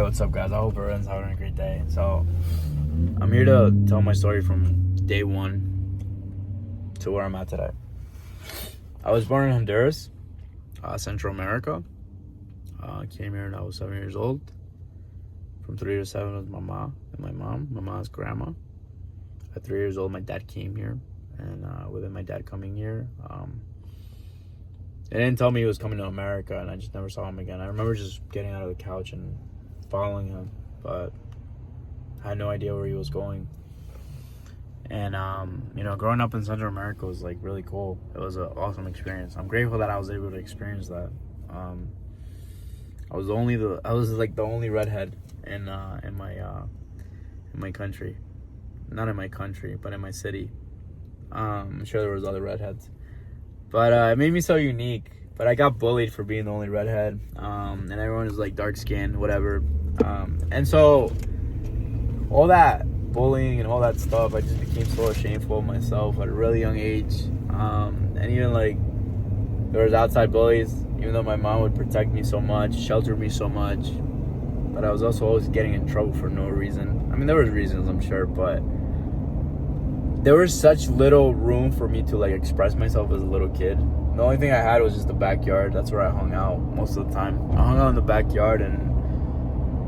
what's up, guys? I hope everyone's having a great day. So, I'm here to tell my story from day one to where I'm at today. I was born in Honduras, Central America. Came here when I was 7 years old. From 3 to 7 was my mom and my mom. My mom's grandma. At 3 years old, my dad came here. And within my dad coming here, they didn't tell me he was coming to America, and I just never saw him again. I remember just getting out of the couch and following him, but I had no idea where he was going. And growing up in Central America was like really cool. It was an awesome experience. I'm grateful that I was able to experience that. I was like the only redhead in my country, not in my country, but in my city. I'm sure there was other redheads, but it made me so unique. But I got bullied for being the only redhead, and everyone was like dark skinned, whatever. And so all that bullying and all that stuff, I just became so ashameful of myself at a really young age. And even like there was outside bullies, even though my mom would protect me so much, shelter me so much, but I was also always getting in trouble for no reason. I mean, there was reasons, I'm sure, but there was such little room for me to like express myself as a little kid. The only thing I had was just the backyard. That's where I hung out most of the time. I hung out in the backyard, and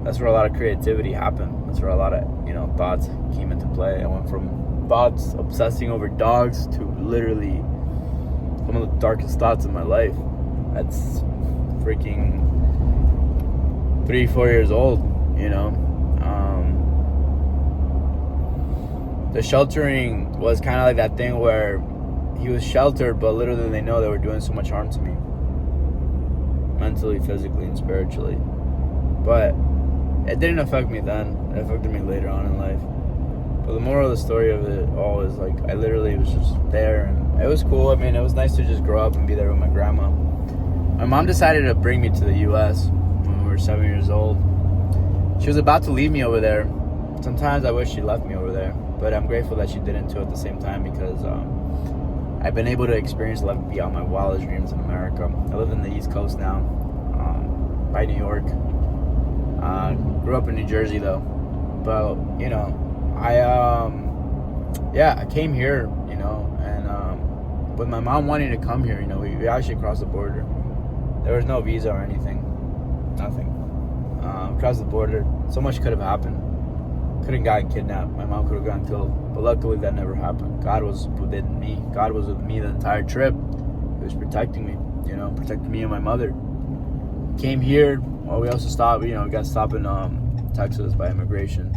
that's where a lot of creativity happened. That's where a lot of, thoughts came into play. I went from thoughts obsessing over dogs to literally some of the darkest thoughts in my life. That's freaking 3-4 years old, The sheltering was kind of like that thing where he was sheltered, but little did they know they were doing so much harm to me. Mentally, physically, and spiritually. But it didn't affect me then. It affected me later on in life. But the moral of the story of it all is like I literally was just there, and it was cool. I mean, it was nice to just grow up and be there with my grandma. My mom decided to bring me to the U.S. when we were 7 years old. She was about to leave me over there. Sometimes I wish she left me over there, but I'm grateful that she didn't too at the same time, because I've been able to experience life beyond my wildest dreams in America. I live in the East Coast now, by New York. Grew up in New Jersey though, but I came here, and with my mom wanting to come here, we actually crossed the border. There was no visa or anything, nothing. Across the border, so much could have happened. Could have gotten kidnapped. My mom could have gotten killed, but luckily that never happened. God was within me. God was with me the entire trip. He was protecting me, protecting me and my mother. Came here. Well, we also stopped. We got stopped in Texas by immigration.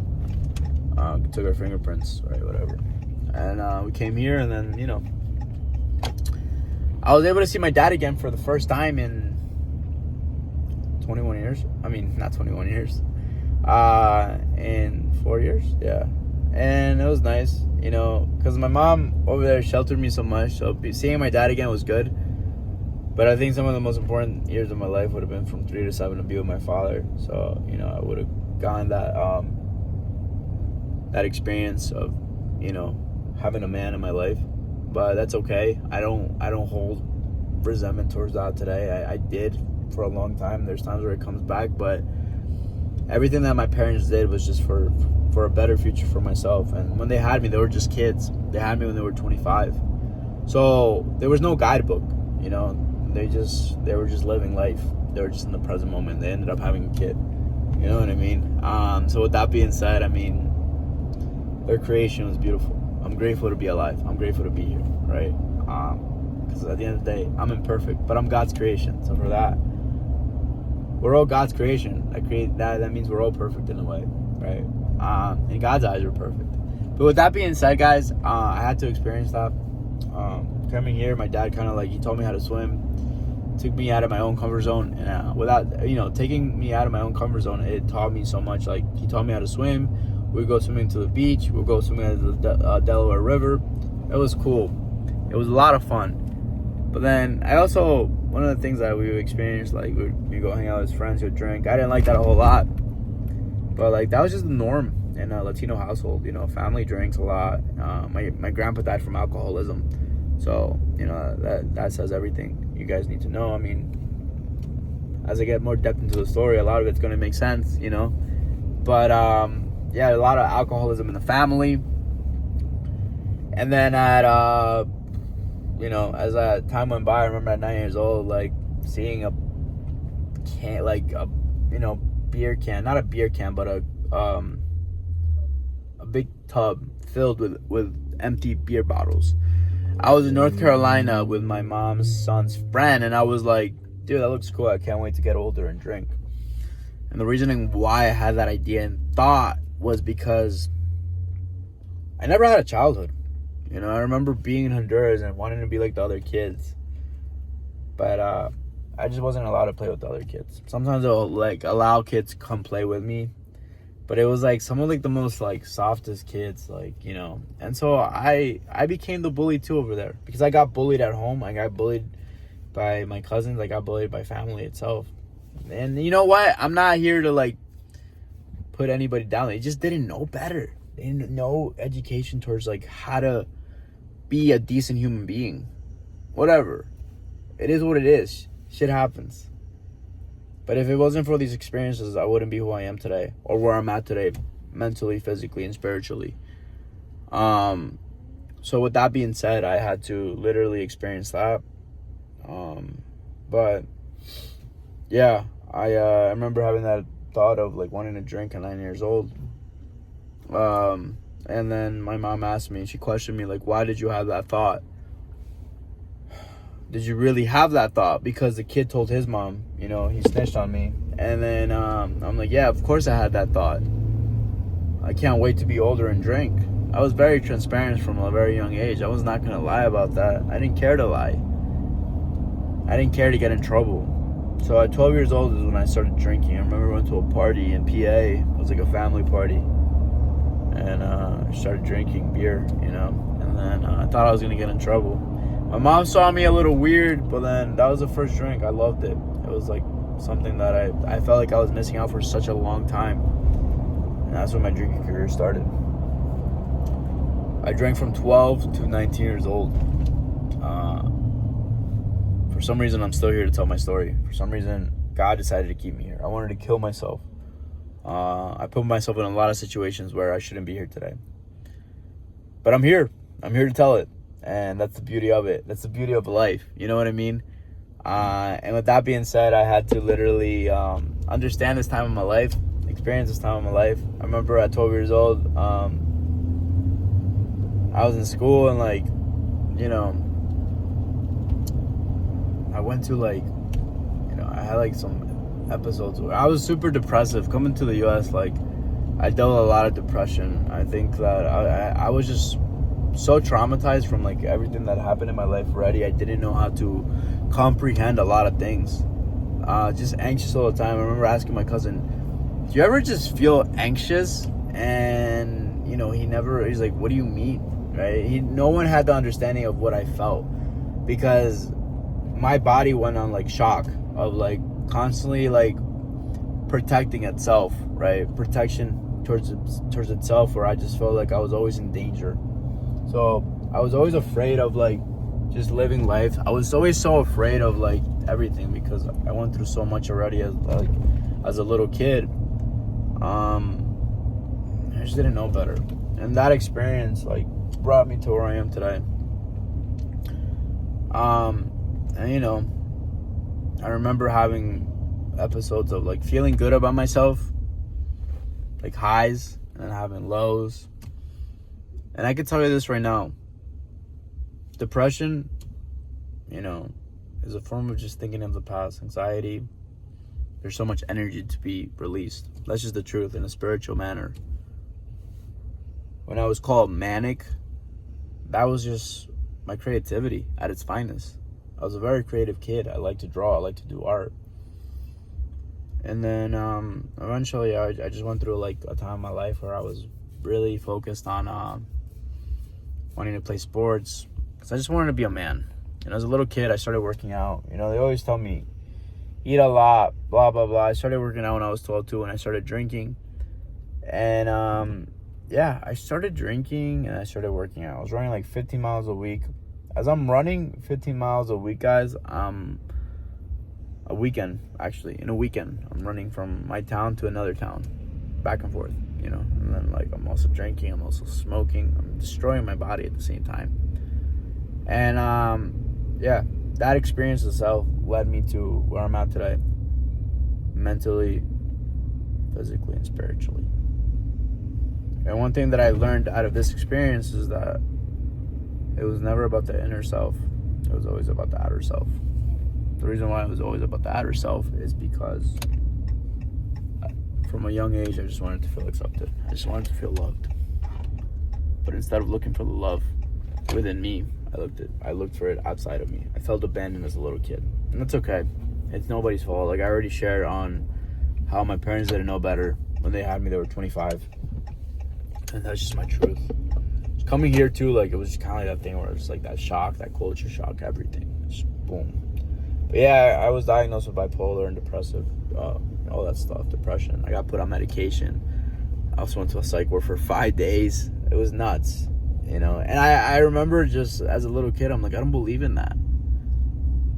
Took our fingerprints, right, whatever. And we came here, and then I was able to see my dad again for the first time in 21 years. I mean, not 21 years. In 4 years, yeah. And it was nice, because my mom over there sheltered me so much. So seeing my dad again was good. But I think some of the most important years of my life would have been from 3 to 7 to be with my father. So, I would have gotten that experience of, having a man in my life. But that's okay. I don't hold resentment towards that today. I did for a long time. There's times where it comes back, but everything that my parents did was just for a better future for myself. And when they had me, they were just kids. They had me when they were 25. So there was no guidebook, They were just living life. They were just in the present moment. They ended up having a kid. You know what I mean? So with that being said, their creation was beautiful. I'm grateful to be alive. I'm grateful to be here, right? Because at the end of the day, I'm imperfect, but I'm God's creation. So for that, we're all God's creation. That means we're all perfect in a way, right? In God's eyes, we're perfect. But with that being said, guys, I had to experience that. Coming here, my dad he told me how to swim, took me out of my own comfort zone, and without taking me out of my own comfort zone, it taught me so much. Like, he taught me how to swim. We'd go swimming to the beach. We'd go swimming at the Delaware River. It was cool. It was a lot of fun. But then one of the things that we would experience, like we go hang out with friends, we'd drink. I didn't like that a whole lot, but that was just the norm in a Latino household. Family drinks a lot. My grandpa died from alcoholism, so that says everything you guys need to know. I mean, as I get more depth into the story, a lot of it's going to make sense, But yeah, a lot of alcoholism in the family. And then as time went by, I remember at 9 years old, like seeing a can, like a beer can, not a beer can, but a big tub filled with empty beer bottles. I was in North Carolina with my mom's son's friend, and I was like, dude, that looks cool. I can't wait to get older and drink. And the reasoning why I had that idea and thought was because I never had a childhood. I remember being in Honduras and wanting to be like the other kids. But I just wasn't allowed to play with the other kids. Sometimes they'll like allow kids to come play with me. But it was like some of like the most like softest kids, like, And so I became the bully too over there. Because I got bullied at home. I got bullied by my cousins. I got bullied by family itself. And you know what? I'm not here to like put anybody down. They just didn't know better. They didn't know education towards like how to be a decent human being. Whatever. It is what it is. Shit happens. But if it wasn't for these experiences, I wouldn't be who I am today. Or where I'm at today. Mentally, physically, and spiritually. So with that being said, I had to literally experience that. But yeah, I remember having that thought of like wanting to drink at 9 years old. And then my mom asked me, she questioned me, like, why did you have that thought? Did you really have that thought? Because the kid told his mom, he snitched on me. And then I'm like, yeah, of course I had that thought. I can't wait to be older and drink. I was very transparent from a very young age. I was not going to lie about that. I didn't care to lie. I didn't care to get in trouble. So at 12 years old is when I started drinking. I remember I went to a party in PA. It was like a family party. And I started drinking beer, And then I thought I was going to get in trouble. My mom saw me a little weird, but then that was the first drink. I loved it. It was like something that I felt like I was missing out for such a long time. And that's when my drinking career started. I drank from 12 to 19 years old. For some reason, I'm still here to tell my story. For some reason, God decided to keep me here. I wanted to kill myself. I put myself in a lot of situations where I shouldn't be here today. But I'm here. I'm here to tell it. And that's the beauty of it. That's the beauty of life. You know what I mean? And with that being said, I had to literally understand this time of my life, experience this time of my life. I remember at 12 years old, I was in school and like, I went to like, I had like some episodes where I was super depressive. Coming to the U.S., like, I dealt with a lot of depression. I think that I was just so traumatized from like everything that happened in my life already. I didn't know how to comprehend a lot of things. Just anxious all the time. I remember asking my cousin, do you ever just feel anxious? And he's like, what do you mean? Right? No one had the understanding of what I felt, because my body went on like shock of like constantly like protecting itself, right? Protection towards itself, where I just felt like I was always in danger. So I was always afraid of like just living life. I was always so afraid of like everything, because I went through so much already as a little kid. I just didn't know better, and that experience like brought me to where I am today. And I remember having episodes of like feeling good about myself, like highs, and then having lows. And I can tell you this right now. Depression, is a form of just thinking of the past. Anxiety, there's so much energy to be released. That's just the truth in a spiritual manner. When I was called manic, that was just my creativity at its finest. I was a very creative kid. I like to draw. I like to do art. And then eventually I just went through like a time in my life where I was really focused on wanting to play sports, because I just wanted to be a man. And as a little kid, I started working out. They always tell me, eat a lot, blah, blah, blah. I started working out when I was 12 too, and I started drinking. And I started drinking and I started working out. I was running like 15 miles a week. As I'm running 15 miles a week, guys, in a weekend, I'm running from my town to another town. back and forth, and then like I'm also drinking, I'm also smoking, I'm destroying my body at the same time. And that experience itself led me to where I'm at today, mentally, physically, and spiritually. And one thing that I learned out of this experience is that it was never about the inner self, it was always about the outer self. The reason why it was always about the outer self is because from a young age, I just wanted to feel accepted. I just wanted to feel loved. But instead of looking for the love within me, I looked for it outside of me. I felt abandoned as a little kid. And that's okay. It's nobody's fault. Like I already shared on how my parents didn't know better. When they had me, they were 25. And that's just my truth. Coming here too, like it was just kind of like that thing where it's like that shock, that culture shock, everything. Just boom. But yeah, I was diagnosed with bipolar and depressive, all that stuff, depression. I got put on medication. I also went to a psych ward for 5 days. It was nuts, And I remember just as a little kid, I'm like, I don't believe in that.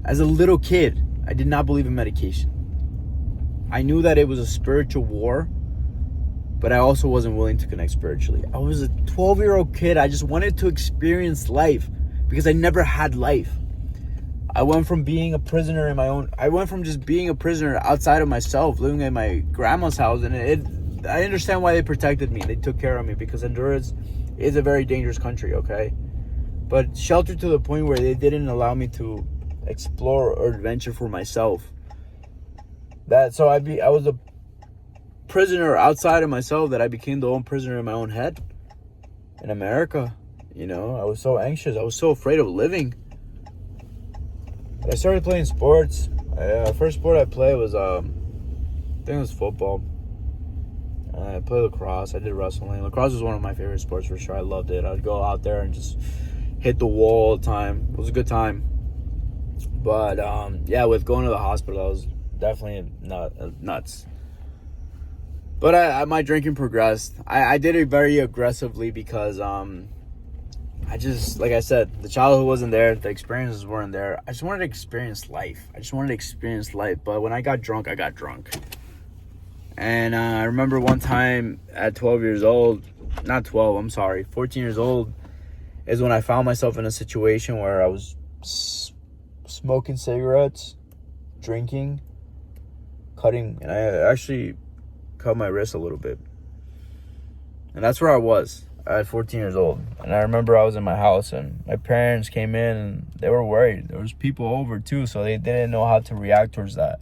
As a little kid, I did not believe in medication. I knew that it was a spiritual war, but I also wasn't willing to connect spiritually. I was a 12-year-old kid. I just wanted to experience life because I never had life. I went from being a prisoner I went from just being a prisoner outside of myself, living in my grandma's house. And I understand why they protected me. They took care of me because Honduras is a very dangerous country, okay? But sheltered to the point where they didn't allow me to explore or adventure for myself. So I was a prisoner outside of myself that I became the own prisoner in my own head. In America, I was so anxious. I was so afraid of living. But I started playing sports. First sport I played was, I think it was football. I played lacrosse. I did wrestling. Lacrosse was one of my favorite sports for sure. I loved it. I'd go out there and just hit the wall all the time. It was a good time. But, with going to the hospital, I was definitely nuts. But my drinking progressed. I did it very aggressively because I just, like I said, the childhood wasn't there. The experiences weren't there. I just wanted to experience life. But when I got drunk, I got drunk. And I remember one time at 14 years old is when I found myself in a situation where I was smoking cigarettes, drinking, cutting, and I actually cut my wrist a little bit. And that's where I was at 14 years old. And I remember I was in my house and my parents came in and they were worried. There was people over too, so they didn't know how to react towards that.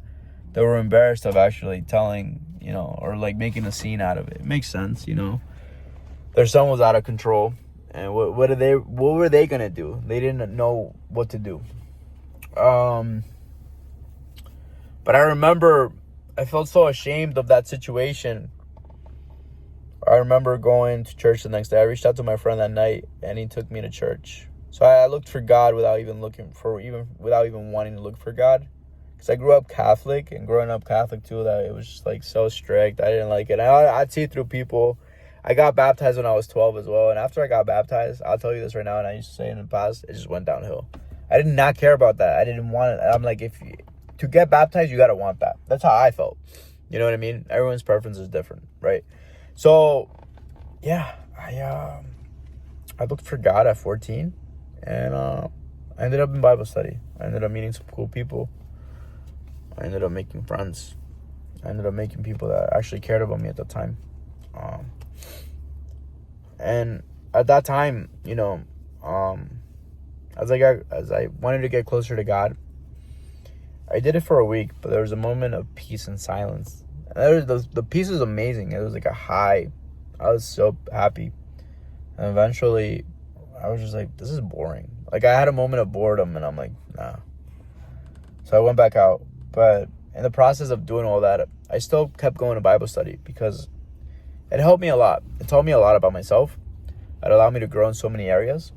They were embarrassed of actually telling, or like making a scene out of it. It makes sense, Their son was out of control. And what were they gonna do? They didn't know what to do. But I remember I felt so ashamed of that situation. I remember going to church the next day. I reached out to my friend that night, and he took me to church. So I looked for God without even wanting to look for God, because I grew up Catholic, and growing up Catholic too, that it was just like so strict. I didn't like it. I'd see through people. I got baptized when I was 12 as well, and after I got baptized, I'll tell you this right now, and I used to say it in the past, it just went downhill. I did not care about that. I didn't want it. I'm like, to get baptized, you gotta want that. That's how I felt. You know what I mean? Everyone's preference is different, right? So, yeah, I looked for God at 14, and I ended up in Bible study. I ended up meeting some cool people. I ended up making friends. I ended up making people that actually cared about me at the time. And at that time, as I wanted to get closer to God, I did it for a week, but there was a moment of peace and silence. And the peace was amazing. It was like a high. I was so happy. And eventually, I was just like, this is boring. Like, I had a moment of boredom, and I'm like, nah. So I went back out. But in the process of doing all that, I still kept going to Bible study because it helped me a lot. It taught me a lot about myself. It allowed me to grow in so many areas.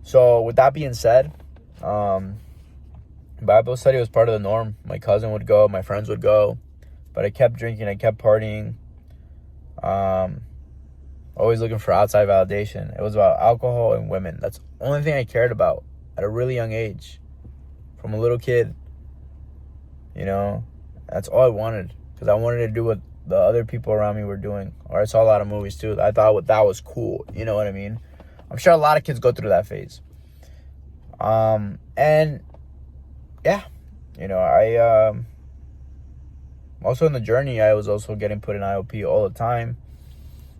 So with that being said, Bible study was part of the norm. My cousin would go, my friends would go, but I kept drinking, I kept partying, always looking for outside validation. It was about alcohol and women. That's the only thing I cared about at a really young age. From a little kid, that's all I wanted, because I wanted to do what the other people around me were doing. Or I saw a lot of movies too. I thought that was cool. You know what I mean? I'm sure a lot of kids go through that phase. And yeah, I also in the journey, I was also getting put in IOP all the time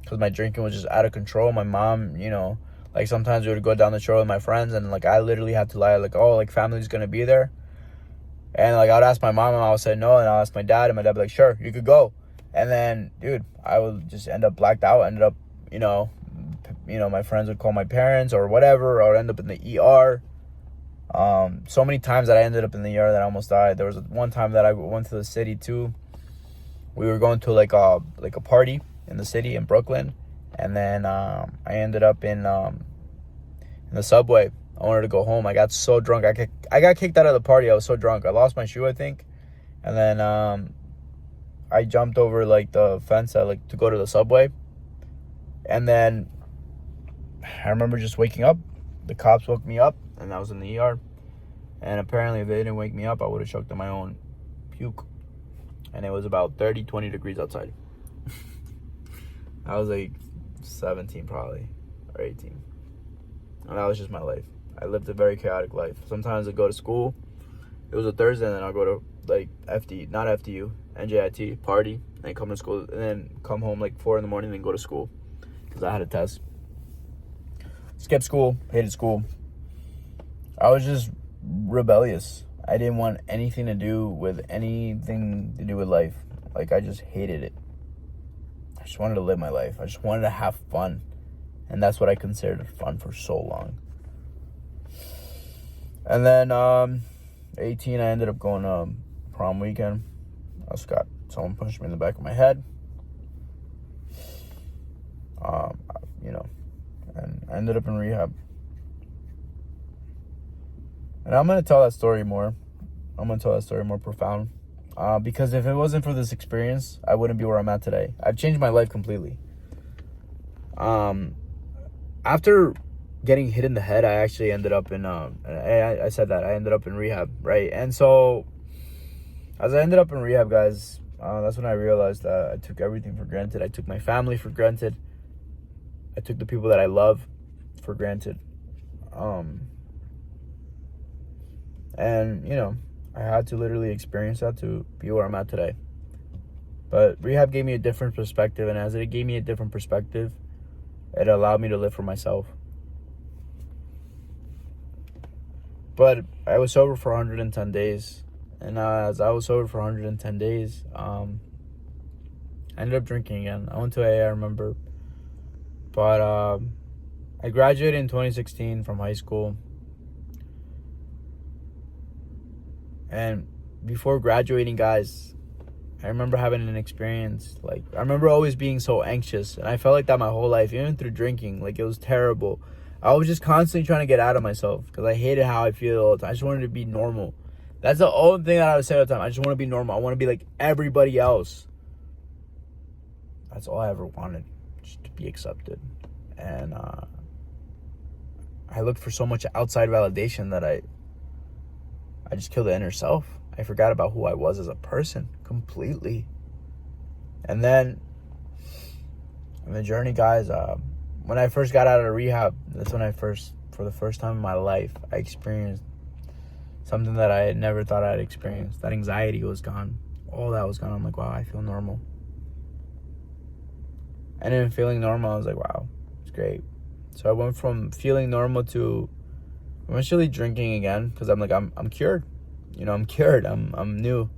because my drinking was just out of control. My mom, like sometimes we would go down the shore with my friends, and like I literally had to lie, like, oh, like family's gonna be there, and like I would ask my mom, and I would say no, and I'll ask my dad, and my dad would be like, sure, you could go, and then, dude, I would just end up blacked out, ended up, my friends would call my parents or whatever, or end up in the ER. So many times that I ended up in the ER that I almost died. There was one time that I went to the city too. We were going to like a party in the city in Brooklyn, and then I ended up in the subway. I wanted to go home. I got so drunk. I got kicked out of the party. I was so drunk. I lost my shoe, I think, and then I jumped over like the fence to go to the subway, and then I remember just waking up. The cops woke me up, and I was in the ER. And apparently, if they didn't wake me up, I would have choked on my own puke. And it was about 20 degrees outside. I was like 17 probably, or 18. And that was just my life. I lived a very chaotic life. Sometimes I'd go to school. It was a Thursday, and then I'll go to like not FDU, NJIT, party, and then come to school, and then come home like 4 in the morning, and then go to school. Because I had a test. Skipped school, hated school. I was just rebellious. I didn't want anything to do with life. Like, I just hated it. I just wanted to live my life. I just wanted to have fun. And that's what I considered fun for so long. And then 18, I ended up going to prom weekend. Someone punched me in the back of my head. And I ended up in rehab. And I'm going to tell that story more. I'm going to tell that story more profound. Because if it wasn't for this experience, I wouldn't be where I'm at today. I've changed my life completely. After getting hit in the head, I actually ended up in, I said that, I ended up in rehab, right? And so, as I ended up in rehab, guys, that's when I realized that I took everything for granted. I took my family for granted. I took the people that I love for granted. And, I had to literally experience that to be where I'm at today. But rehab gave me a different perspective, and as it gave me a different perspective, it allowed me to live for myself. But I was sober for 110 days. And as I was sober for 110 days, I ended up drinking again. I went to AA, I remember. But I graduated in 2016 from high school. And before graduating, guys, I remember having an experience. Like, I remember always being so anxious. And I felt like that my whole life, even through drinking. Like, it was terrible. I was just constantly trying to get out of myself because I hated how I feel all the time. I just wanted to be normal. That's the only thing that I would say all the time. I just want to be normal. I want to be like everybody else. That's all I ever wanted, just to be accepted. And I looked for so much outside validation that I just killed the inner self. I forgot about who I was as a person completely. And then in the journey, guys, when I first got out of rehab, that's when for the first time in my life, I experienced something that I had never thought I'd experience. That anxiety was gone. All that was gone. I'm like, wow, I feel normal. And then feeling normal, I was like, wow, it's great. So I went from feeling normal to eventually drinking again, because I'm like, I'm cured. I'm cured. I'm new.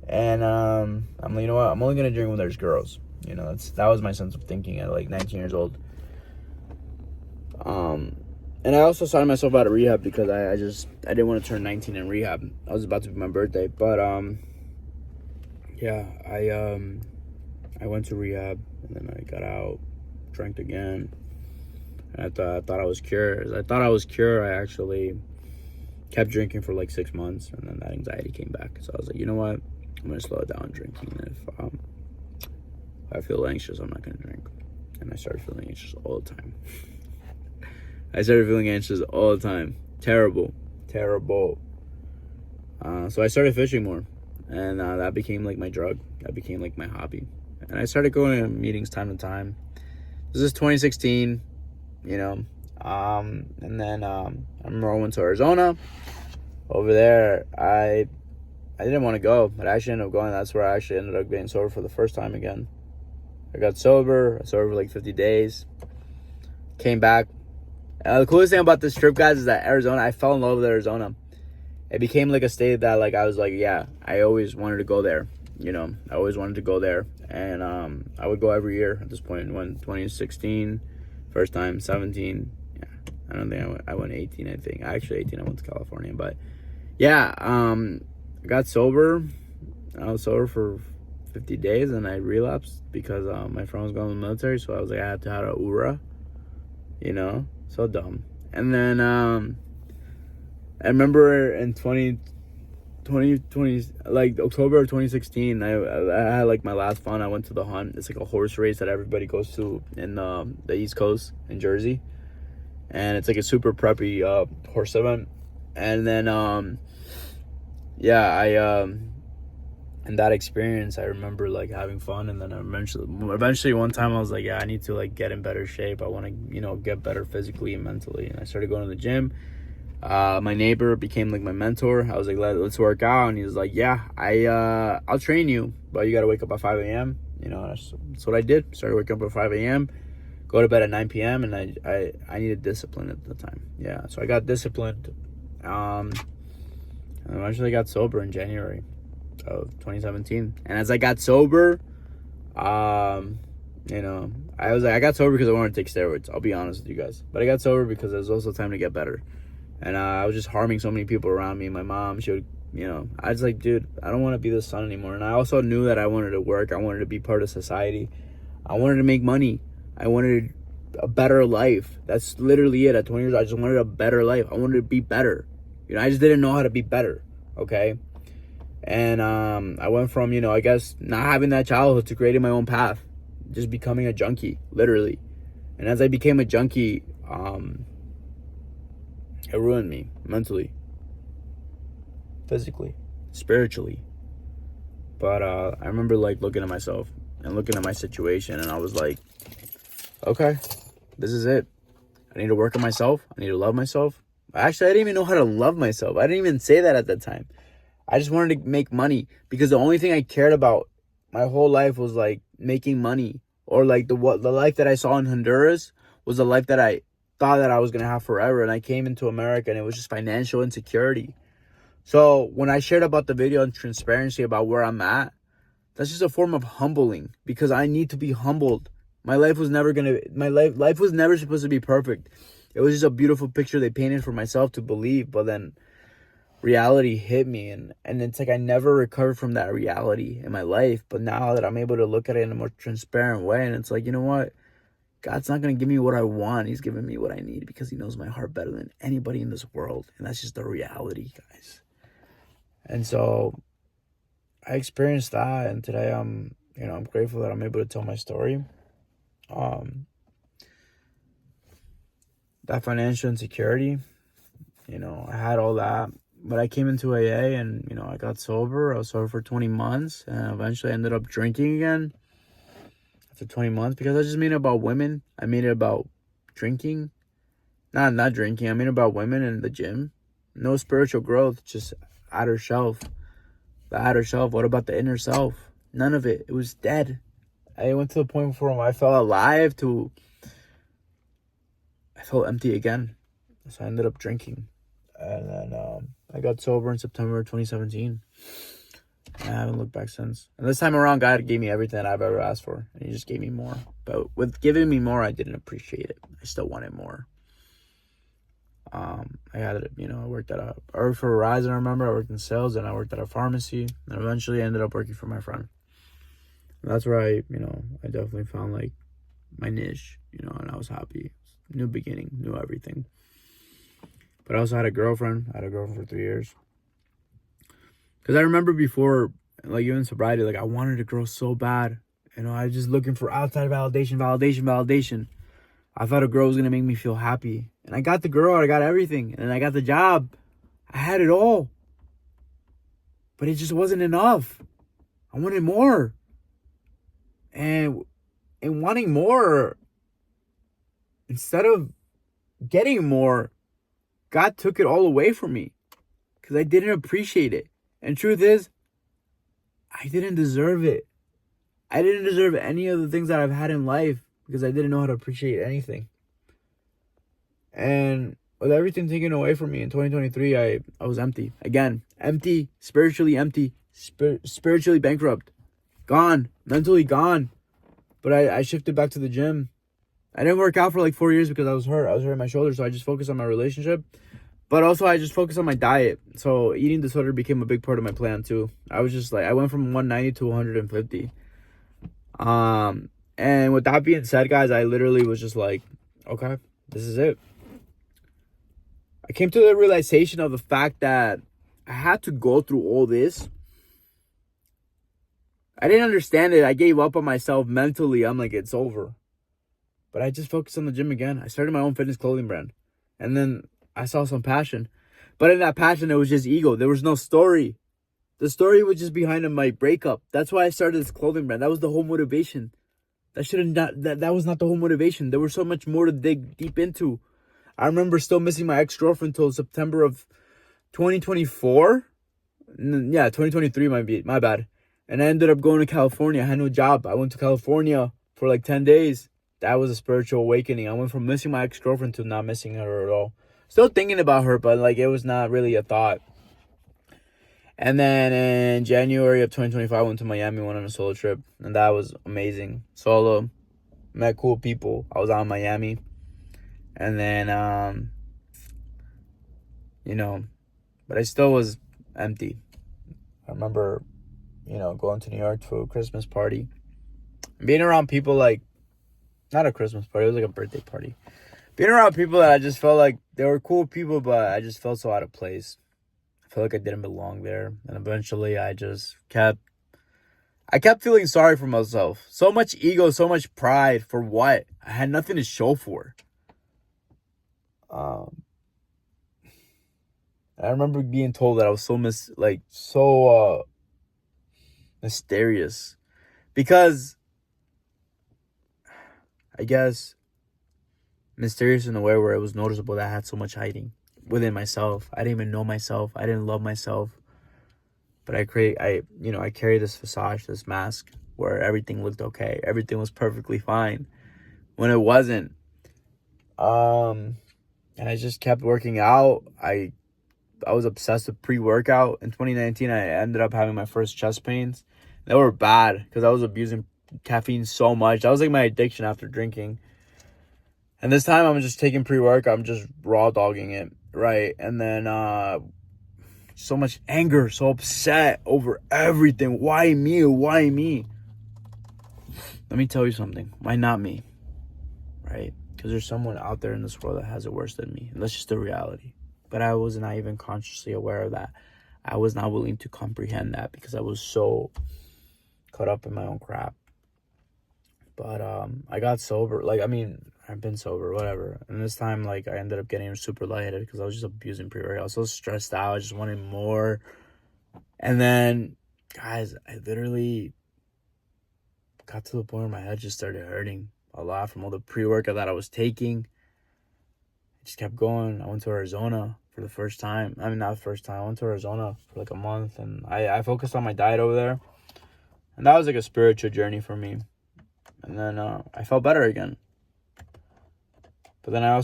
And I'm like, you know what? I'm only gonna drink when there's girls. That was my sense of thinking at like 19 years old. And I also signed myself out of rehab because I didn't want to turn 19 in rehab. I was about to be my birthday, but yeah, I went to rehab, and then I got out, drank again, and I thought I was cured. As I thought I was cured, I actually kept drinking for like 6 months, and then that anxiety came back. So I was like, you know what? I'm gonna slow down drinking. And if I feel anxious, I'm not gonna drink. And I started feeling anxious all the time. I started feeling anxious all the time. Terrible. So I started fishing more, and that became like my drug. That became like my hobby. And I started going to meetings time to time. This is 2016, you know. And then I remember I went to Arizona. Over there, I didn't want to go, but I actually ended up going. That's where I actually ended up getting sober for the first time again. I got sober. I sober for like 50 days. Came back. The coolest thing about this trip, guys, is that Arizona, I fell in love with Arizona. It became like a state that, like, I was like, yeah, I always wanted to go there. You know, I always wanted to go there. And I would go every year at this point. When 2016, first time, 17. Yeah, I don't think I went 18, I think. Actually, 18, I went to California. But, yeah, I got sober. I was sober for 50 days, and I relapsed because my friend was going to the military. So I was like, I had to have a URA. You know? So dumb. And then I remember in 2020, like October of 2016, I had like my last fun. I went to the Hunt. It's like a horse race that everybody goes to in the East Coast in Jersey. And it's like a super preppy horse event. And then, in that experience, I remember like having fun. And then eventually one time I was like, yeah, I need to like get in better shape. I want to, you know, get better physically and mentally. And I started going to the gym. My neighbor became like my mentor. I was like, let's work out. And he was like, yeah, I'll train you, but you got to wake up at 5 a.m. You know, that's what I did. Started waking up at 5 a.m., go to bed at 9 p.m. And I needed discipline at the time. Yeah. So I got disciplined. And eventually got sober in January of 2017. And as I got sober, you know, I got sober because I wanted to take steroids. I'll be honest with you guys. But I got sober because it was also time to get better. And I was just harming so many people around me. My mom, she would, you know, I was like, dude, I don't want to be the son anymore. And I also knew that I wanted to work. I wanted to be part of society. I wanted to make money. I wanted a better life. That's literally it. At 20 years, I just wanted a better life. I wanted to be better. You know, I just didn't know how to be better. Okay. And I went from, you know, I guess not having that childhood to creating my own path, just becoming a junkie, literally. And as I became a junkie, it ruined me mentally, physically, spiritually. But I remember like looking at myself and looking at my situation, and I was like, okay, this is it. I need to work on myself. I need to love myself. Actually, I didn't even know how to love myself. I didn't even say that at that time. I just wanted to make money because the only thing I cared about my whole life was like making money, or like the life that I saw in Honduras was the life that I thought that I was going to have forever. And I came into America and it was just financial insecurity. So when I shared about the video and transparency about where I'm at, that's just a form of humbling, because I need to be humbled. My life was never life was never supposed to be perfect. It was just a beautiful picture they painted for myself to believe. But then reality hit me, and it's like I never recovered from that reality in my life. But now that I'm able to look at it in a more transparent way, and it's like, you know what? God's not going to give me what I want. He's giving me what I need, because he knows my heart better than anybody in this world. And that's just the reality, guys. And so I experienced that, and today I'm grateful that I'm able to tell my story. That financial insecurity, you know, I had all that, but I came into AA and, you know, I got sober. I was sober for 20 months and eventually I ended up drinking again after 20 months because I just made it about women. I made it about drinking, not drinking. I made it about women in the gym. No spiritual growth, just outer self. The outer self. What about the inner self? None of it. It was dead. I went to the point where I felt alive to I felt empty again. So I ended up drinking. And then I got sober in September 2017. And I haven't looked back since. And this time around, God gave me everything that I've ever asked for. And he just gave me more. But with giving me more, I didn't appreciate it. I still wanted more. I worked for Verizon, I remember. I worked in sales, and I worked at a pharmacy. And eventually I ended up working for my friend. And that's where I definitely found like my niche, and I was happy. New beginning, new everything. But I also had a girlfriend. I had a girlfriend for 3 years. Because I remember before, like even sobriety, like I wanted a girl so bad. I was just looking for outside validation. I thought a girl was going to make me feel happy. And I got the girl, I got everything. And I got the job. I had it all. But it just wasn't enough. I wanted more. And wanting more, instead of getting more, God took it all away from me because I didn't appreciate it. And truth is, I didn't deserve it. I didn't deserve any of the things that I've had in life because I didn't know how to appreciate anything. And with everything taken away from me in 2023, I was empty. Again, empty, spiritually bankrupt. Gone, mentally gone. But I shifted back to the gym. I didn't work out for like 4 years because I was hurt. I was hurting my shoulder, so I just focused on my relationship. But also, I just focused on my diet. So eating disorder became a big part of my plan too. I was just like, I went from 190 to 150. And with that being said, guys, I literally was just like, okay, this is it. I came to the realization of the fact that I had to go through all this. I didn't understand it. I gave up on myself mentally. I'm like, it's over. But I just focused on the gym again. I started my own fitness clothing brand. And then I saw some passion. But in that passion, it was just ego. There was no story. The story was just behind my breakup. That's why I started this clothing brand. That was the whole motivation. That was not the whole motivation. There was so much more to dig deep into. I remember still missing my ex-girlfriend until September of 2024. Yeah, 2023 might be. My bad. And I ended up going to California. I had no job. I went to California for like 10 days. That was a spiritual awakening. I went from missing my ex-girlfriend to not missing her at all. Still thinking about her, but like it was not really a thought. And then in January of 2025, I went to Miami, went on a solo trip. And that was amazing. Solo. Met cool people. I was out in Miami. And then, but I still was empty. I remember, going to New York for a Christmas party. Being around people like, not a Christmas party, it was like a birthday party. Being around people that I just felt like they were cool people, but I just felt so out of place. I felt like I didn't belong there. And eventually I just kept feeling sorry for myself. So much ego, so much pride. For what? I had nothing to show for. I remember being told that I was so mysterious. Because I guess mysterious in a way where it was noticeable that I had so much hiding within myself. I didn't even know myself. I didn't love myself. But I carry this facade, this mask where everything looked okay. Everything was perfectly fine when it wasn't. And I just kept working out. I was obsessed with pre-workout. In 2019, I ended up having my first chest pains. They were bad because I was abusing caffeine so much. That was like my addiction after drinking. And this time I'm just taking pre-workout. I'm just raw dogging it, right? And then so much anger, so upset over everything. Why me? Why me? Let me tell you something. Why not me? Right? Because there's someone out there in this world that has it worse than me. And that's just the reality. But I was not even consciously aware of that. I was not willing to comprehend that because I was so caught up in my own crap. But I got sober. I've been sober, whatever. And this time, I ended up getting super lightheaded because I was just abusing pre-workout. I was so stressed out. I just wanted more. And then, guys, I literally got to the point where my head just started hurting a lot from all the pre-workout that I was taking. I just kept going. I went to Arizona for the first time. I mean, not the first time. I went to Arizona for a month. And I focused on my diet over there. And that was a spiritual journey for me. And then I felt better again. But then I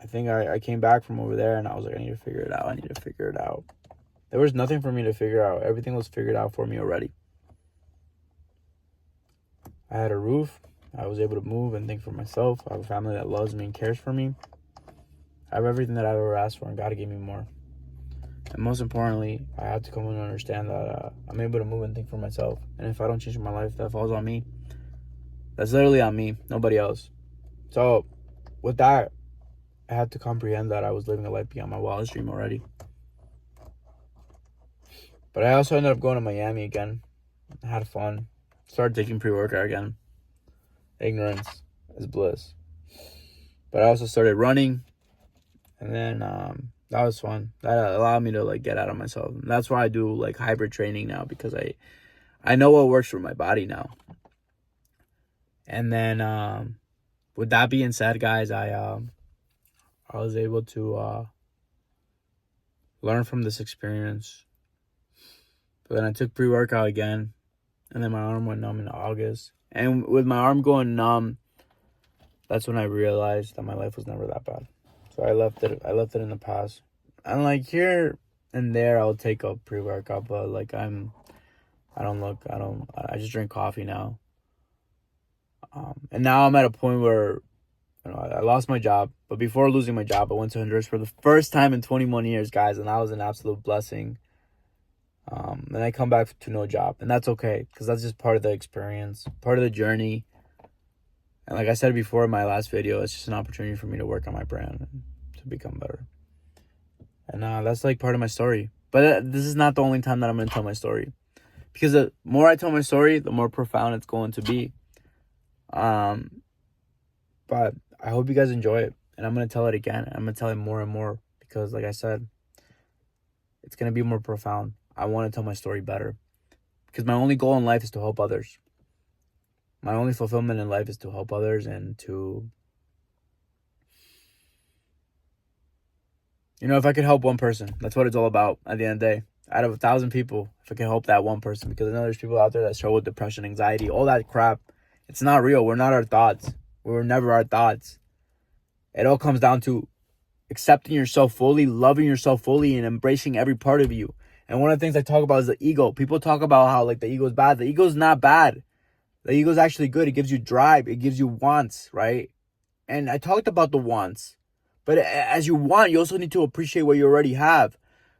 think I came back from over there and I was like, I need to figure it out. There was nothing for me to figure out. Everything was figured out for me already. I had a roof. I was able to move and think for myself. I have a family that loves me and cares for me. I have everything that I've ever asked for, and God gave me more. And most importantly, I had to come and understand that I'm able to move and think for myself. And if I don't change my life, that falls on me. That's literally on me, nobody else. So, with that, I had to comprehend that I was living a life beyond my wildest dream already. But I also ended up going to Miami again. I had fun. Started taking pre-workout again. Ignorance is bliss. But I also started running. And then that was fun. That allowed me to get out of myself. And that's why I do hybrid training now, because I know what works for my body now. And then with that being said, guys, I was able to learn from this experience. But then I took pre-workout again, and then my arm went numb in August. And with my arm going numb, that's when I realized that my life was never that bad. So I left it in the past. And like here and there, I'll take a pre-workout, but like I just drink coffee now. And now I'm at a point where, I lost my job, but before losing my job, I went to Honduras for the first time in 21 years, guys, and that was an absolute blessing. And I come back to no job, and that's okay, because that's just part of the experience, part of the journey. And like I said before in my last video, it's just an opportunity for me to work on my brand and to become better. And that's like part of my story. But this is not the only time that I'm going to tell my story, because the more I tell my story, the more profound it's going to be. But I hope you guys enjoy it, and I'm going to tell it again. I'm going to tell it more and more, because like I said, it's going to be more profound. I want to tell my story better, because my only goal in life is to help others. My only fulfillment in life is to help others, and to, if I could help one person, that's what it's all about at the end of the day. Out of 1,000 people, if I can help that one person, because I know there's people out there that struggle with depression, anxiety, all that crap. It's not real. We're not our thoughts. We were never our thoughts. It all comes down to accepting yourself fully, loving yourself fully, and embracing every part of you. And one of the things I talk about is the ego. People talk about how like the ego is bad. The ego is not bad. The ego is actually good. It gives you drive. It gives you wants, right? And I talked about the wants. But as you want, you also need to appreciate what you already have.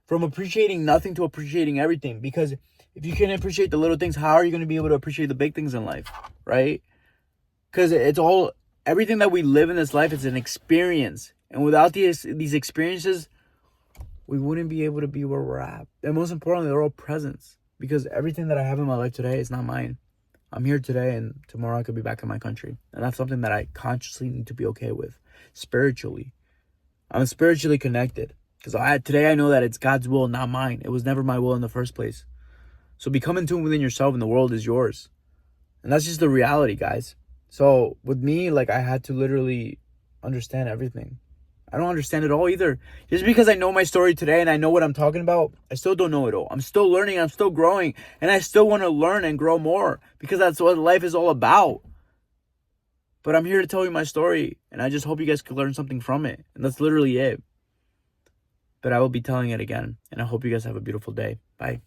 From appreciating nothing to appreciating everything. Because if you can appreciate the little things, how are you going to be able to appreciate the big things in life, right? Because everything that we live in this life is an experience. And without these experiences, we wouldn't be able to be where we're at. And most importantly, they're all presents. Because everything that I have in my life today is not mine. I'm here today, and tomorrow I could be back in my country. And that's something that I consciously need to be okay with. Spiritually. I'm spiritually connected. Because today I know that it's God's will, not mine. It was never my will in the first place. So become in tune within yourself, and the world is yours. And that's just the reality, guys. So with me, like, I had to literally understand everything. I don't understand it all either. Just because I know my story today and I know what I'm talking about, I still don't know it all. I'm still learning. I'm still growing. And I still want to learn and grow more, because that's what life is all about. But I'm here to tell you my story, and I just hope you guys could learn something from it. And that's literally it. But I will be telling it again. And I hope you guys have a beautiful day. Bye.